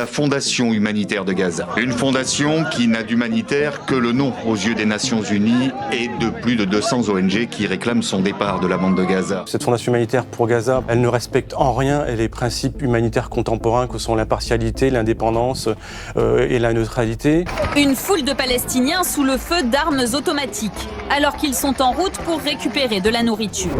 la Fondation humanitaire de Gaza. Une fondation qui n'a d'humanitaire que le nom aux yeux des Nations Unies et de plus de 200 ONG qui réclament son départ de la bande de Gaza. Cette Fondation humanitaire pour Gaza, elle ne respecte en rien les principes humanitaires contemporains que sont l'impartialité, l'indépendance et la neutralité. Une foule de Palestiniens sous le feu d'armes automatiques, alors qu'ils sont en route pour récupérer de la nourriture.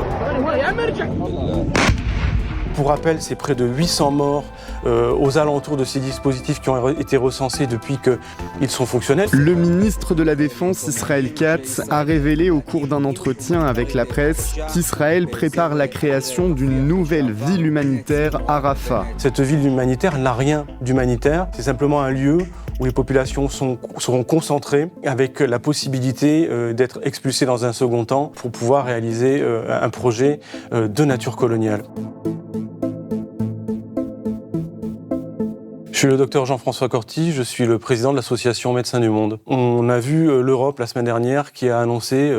Pour rappel, c'est près de 800 morts aux alentours de ces dispositifs qui ont été recensés depuis qu'ils sont fonctionnels. Le ministre de la Défense, Israël Katz, a révélé au cours d'un entretien avec la presse qu'Israël prépare la création d'une nouvelle ville humanitaire à Rafah. Cette ville humanitaire n'a rien d'humanitaire, c'est simplement un lieu où les populations seront concentrées avec la possibilité d'être expulsées dans un second temps pour pouvoir réaliser un projet de nature coloniale. Je suis le docteur Jean-François Corti, je suis le président de l'association Médecins du Monde. On a vu l'Europe la semaine dernière qui a annoncé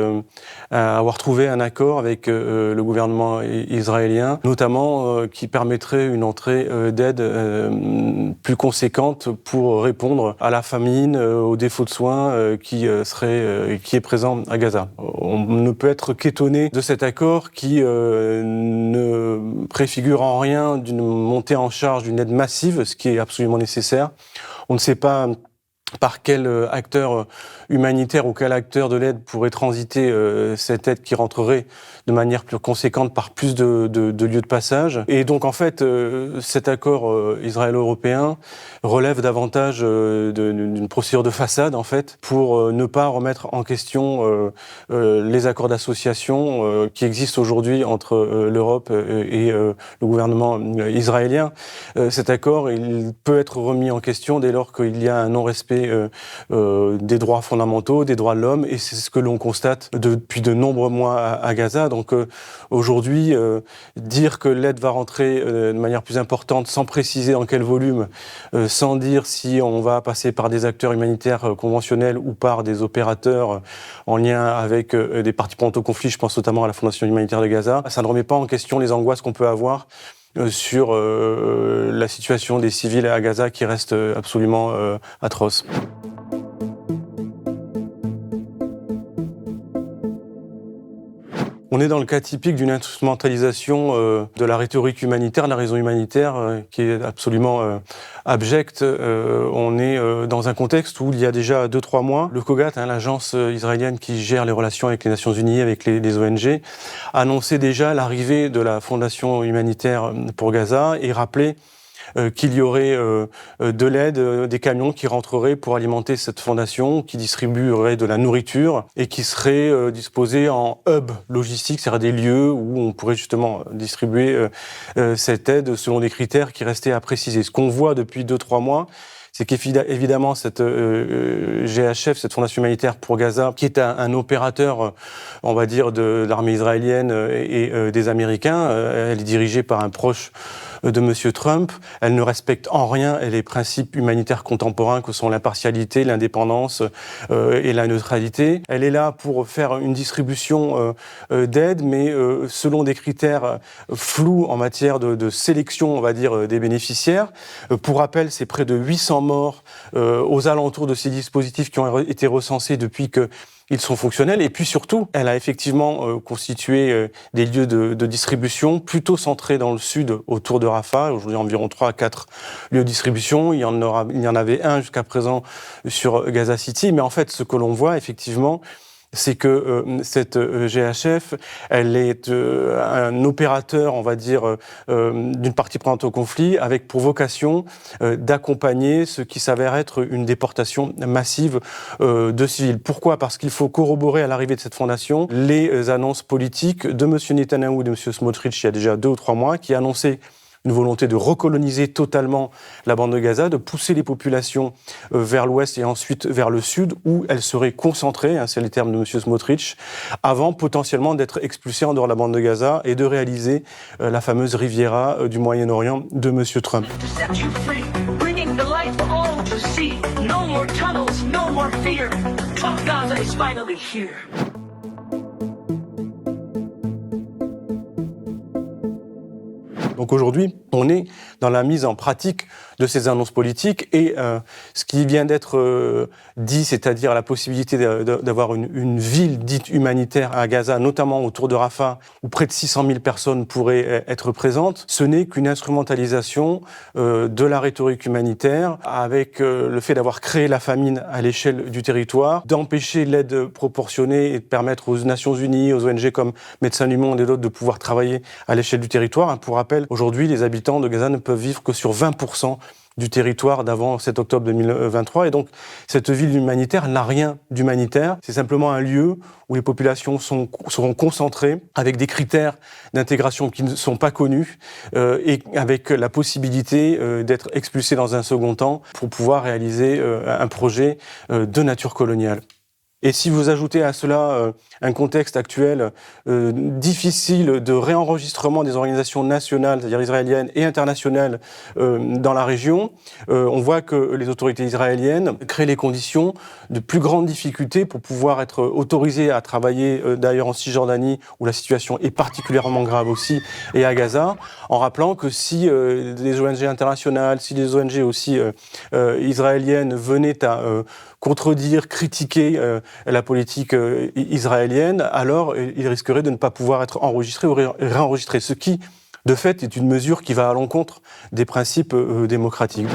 avoir trouvé un accord avec le gouvernement israélien, notamment qui permettrait une entrée d'aide plus conséquente pour répondre à la famine, au défaut de soins qui est présent à Gaza. On ne peut être qu'étonné de cet accord qui ne préfigure en rien d'une montée en charge d'une aide massive, ce qui est absolument nécessaire. On ne sait pas par quel acteur humanitaire ou quel acteur de l'aide pourrait transiter cette aide qui rentrerait de manière plus conséquente par plus de lieux de passage. Et donc en fait, cet accord israélo-européen relève davantage d'une procédure de façade en fait, pour ne pas remettre en question les accords d'association qui existent aujourd'hui entre l'Europe et le gouvernement israélien. Cet accord, il peut être remis en question dès lors qu'il y a un non-respect des droits fondamentaux, des droits de l'homme, et c'est ce que l'on constate depuis de nombreux mois à Gaza. Donc aujourd'hui, dire que l'aide va rentrer de manière plus importante, sans préciser dans quel volume, sans dire si on va passer par des acteurs humanitaires conventionnels ou par des opérateurs en lien avec des parties prenantes au conflit, je pense notamment à la Fondation humanitaire de Gaza, ça ne remet pas en question les angoisses qu'on peut avoir sur la situation des civils à Gaza qui reste absolument atroce. On est dans le cas typique d'une instrumentalisation de la rhétorique humanitaire, de la raison humanitaire, qui est absolument abjecte. On est dans un contexte où il y a déjà 2-3 mois, le COGAT, l'agence israélienne qui gère les relations avec les Nations Unies, avec les ONG, annonçait déjà l'arrivée de la Fondation humanitaire pour Gaza et rappelait qu'il y aurait de l'aide, des camions qui rentreraient pour alimenter cette fondation, qui distribuerait de la nourriture et qui serait disposés en hub logistique, c'est-à-dire des lieux où on pourrait justement distribuer cette aide selon des critères qui restaient à préciser. Ce qu'on voit depuis 2-3 mois, c'est qu'évidemment, cette GHF, cette Fondation humanitaire pour Gaza, qui est un opérateur, on va dire, de l'armée israélienne et des Américains, elle est dirigée par un proche de M. Trump. Elle ne respecte en rien les principes humanitaires contemporains que sont l'impartialité, l'indépendance et la neutralité. Elle est là pour faire une distribution d'aide, mais selon des critères flous en matière de sélection, on va dire, des bénéficiaires. Pour rappel, c'est près de 800 morts aux alentours de ces dispositifs qui ont été recensés depuis qu'ils sont fonctionnels. Et puis surtout, elle a effectivement constitué des lieux de distribution plutôt centrés dans le sud, autour de Rafah. Aujourd'hui, environ 3 à 4 lieux de distribution. Il y en avait un jusqu'à présent sur Gaza City. Mais en fait, ce que l'on voit, effectivement, c'est que cette GHF, elle est un opérateur, on va dire, d'une partie prenante au conflit, avec pour vocation d'accompagner ce qui s'avère être une déportation massive de civils. Pourquoi ? Parce qu'il faut corroborer à l'arrivée de cette fondation les annonces politiques de M. Netanyahou et de M. Smotrich il y a déjà 2 ou 3 mois, qui annonçaient une volonté de recoloniser totalement la bande de Gaza, de pousser les populations vers l'ouest et ensuite vers le sud, où elles seraient concentrées, c'est les termes de M. Smotrich, avant potentiellement d'être expulsées en dehors de la bande de Gaza et de réaliser la fameuse Riviera du Moyen-Orient de M. Trump. Donc aujourd'hui, on est dans la mise en pratique de ces annonces politiques et ce qui vient d'être dit, c'est-à-dire la possibilité d'avoir une ville dite humanitaire à Gaza, notamment autour de Rafah, où près de 600 000 personnes pourraient être présentes, ce n'est qu'une instrumentalisation de la rhétorique humanitaire avec le fait d'avoir créé la famine à l'échelle du territoire, d'empêcher l'aide proportionnée et de permettre aux Nations Unies, aux ONG comme Médecins du Monde et d'autres de pouvoir travailler à l'échelle du territoire. Pour rappel, aujourd'hui, les habitants de Gaza ne peuvent vivre que sur 20% du territoire d'avant 7 octobre 2023. Et donc, cette ville humanitaire n'a rien d'humanitaire. C'est simplement un lieu où les populations seront concentrées avec des critères d'intégration qui ne sont pas connus et avec la possibilité d'être expulsés dans un second temps pour pouvoir réaliser un projet de nature coloniale. Et si vous ajoutez à cela un contexte actuel difficile de réenregistrement des organisations nationales, c'est-à-dire israéliennes et internationales dans la région, on voit que les autorités israéliennes créent les conditions de plus grandes difficultés pour pouvoir être autorisées à travailler d'ailleurs en Cisjordanie, où la situation est particulièrement grave aussi, et à Gaza, en rappelant que si des ONG internationales, si des ONG aussi israéliennes venaient à contredire, critiquer la politique israélienne, alors ils risqueraient de ne pas pouvoir être enregistrés ou réenregistrés, ce qui, de fait, est une mesure qui va à l'encontre des principes démocratiques.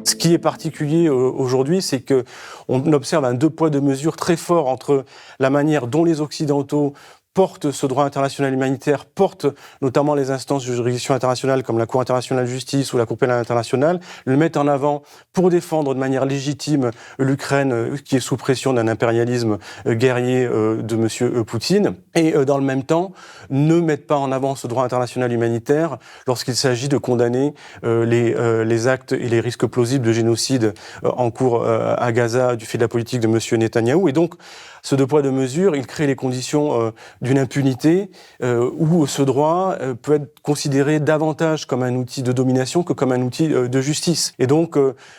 Ce qui est particulier aujourd'hui, c'est qu'on observe un deux poids deux mesures très fort entre la manière dont les Occidentaux portent ce droit international humanitaire, portent notamment les instances de juridiction internationale comme la Cour internationale de justice ou la Cour pénale internationale, le mettent en avant pour défendre de manière légitime l'Ukraine qui est sous pression d'un impérialisme guerrier de M. Poutine, et dans le même temps ne mettent pas en avant ce droit international humanitaire lorsqu'il s'agit de condamner les actes et les risques plausibles de génocide en cours à Gaza du fait de la politique de M. Netanyahou. Et donc, ce deux poids deux mesures, il crée les conditions d'une impunité où ce droit peut être considéré davantage comme un outil de domination que comme un outil de justice. Et donc,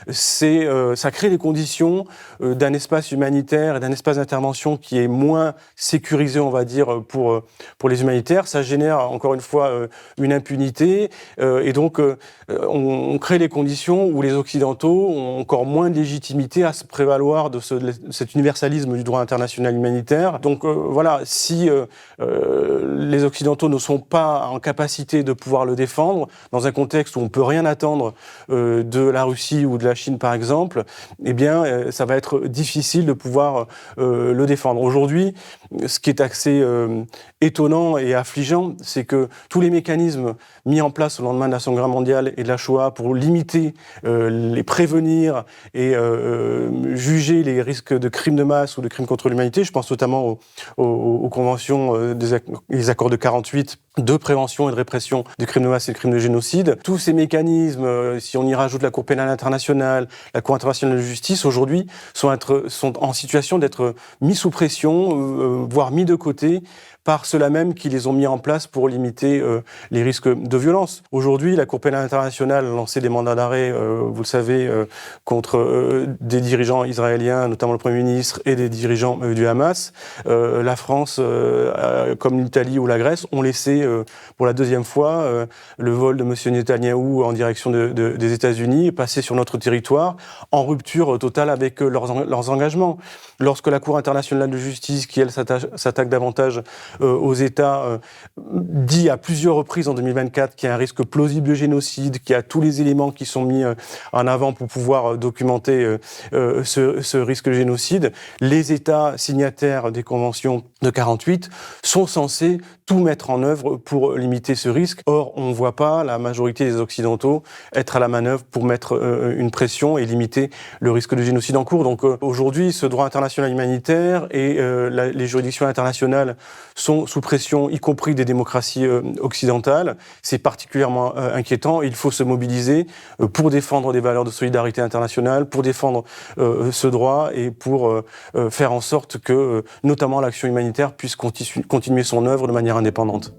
ça crée les conditions d'un espace humanitaire et d'un espace d'intervention qui est moins sécurisé, on va dire, pour les humanitaires. Ça génère, encore une fois, une impunité. Et donc, on crée les conditions où les Occidentaux ont encore moins de légitimité à se prévaloir de cet universalisme du droit international humanitaire. Donc voilà, si les Occidentaux ne sont pas en capacité de pouvoir le défendre, dans un contexte où on ne peut rien attendre de la Russie ou de la Chine par exemple, eh bien ça va être difficile de pouvoir le défendre. Aujourd'hui, ce qui est assez étonnant et affligeant, c'est que tous les mécanismes mis en place au lendemain de la Seconde Guerre mondiale et de la Shoah pour limiter, les prévenir et juger les risques de crimes de masse ou de crimes contre l'humanité, je pense notamment aux conventions des accords de 48 de prévention et de répression des crimes de masse et des crimes de génocide. Tous ces mécanismes, si on y rajoute la Cour pénale internationale, la Cour internationale de justice, aujourd'hui sont en situation d'être mis sous pression, voire mis de côté par ceux-là même qui les ont mis en place pour limiter les risques de violence. Aujourd'hui, la Cour pénale internationale a lancé des mandats d'arrêt, vous le savez, contre des dirigeants israéliens, notamment le Premier ministre, et des dirigeants du Hamas. La France, comme l'Italie ou la Grèce, ont laissé pour la deuxième fois le vol de M. Netanyahou en direction des États-Unis passer sur notre territoire en rupture totale avec leurs engagements. Lorsque la Cour internationale de justice, qui elle s'attaque davantage aux États, dit à plusieurs reprises en 2024 qu'il y a un risque plausible de génocide, qu'il y a tous les éléments qui sont mis en avant pour pouvoir documenter ce risque de génocide, les États signataires des conventions de 48 sont censés tout mettre en œuvre pour limiter ce risque. Or, on ne voit pas la majorité des Occidentaux être à la manœuvre pour mettre une pression et limiter le risque de génocide en cours. Donc aujourd'hui, ce droit international humanitaire et les juridictions internationales sont sous pression, y compris des démocraties occidentales. C'est particulièrement inquiétant. Il faut se mobiliser pour défendre des valeurs de solidarité internationale, pour défendre ce droit et pour faire en sorte que, notamment, l'action humanitaire puisse continuer son œuvre de manière indépendante.